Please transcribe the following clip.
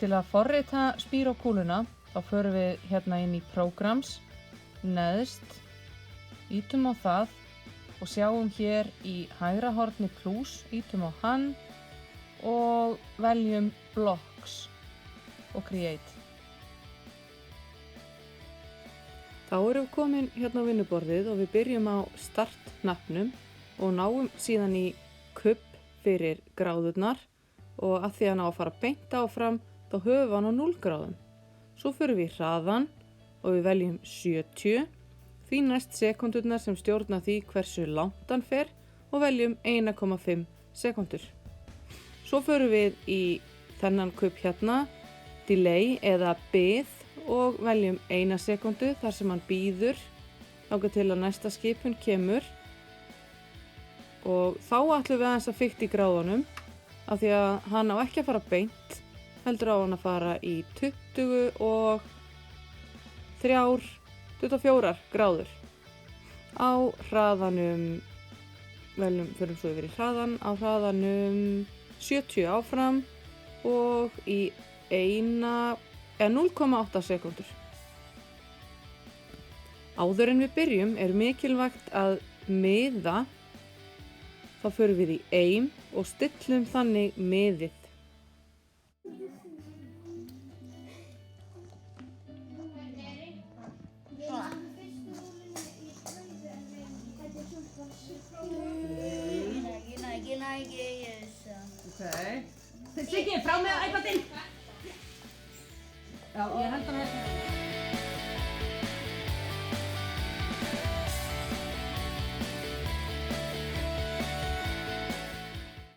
Til að forrita spírokúluna þá förum við hérna inn í Programs, neðst, ýtum á það og sjáum hér í hægra horni plus, ýtum á hann og veljum Blocks og Create. Þá erum við komin hérna á vinnuborðið og við byrjum á Start-hnappnum og náum síðan í kubb fyrir gráðurnar og að því að ná að fara beint áfram þá höfum við hann á 0 gráðum. Svo förum við í hraðan og við veljum 70, því næst sekúndurnar sem stjórna því hversu langt hann fer og veljum 1,5 sekúndur. Svo förum við í þennan kubb hérna, Delay eða bið og veljum 1 sekúndu þar sem hann bíður þangað til að næsta skipun kemur og þá ætlum við aðeins að fikta í gráðunum af því að hann á ekki að fara beint, heldur á hann að fara í 24 gráður. Á hraðanum, förum svo yfir í hraðan, á hraðanum 70 áfram og í 0,8 sekúndur. Áður en við byrjum er mikilvægt að miða, þá förum við í aim og stillum þannig miðið. Okay. Siggi, frá með iPadinn! Já, ég held að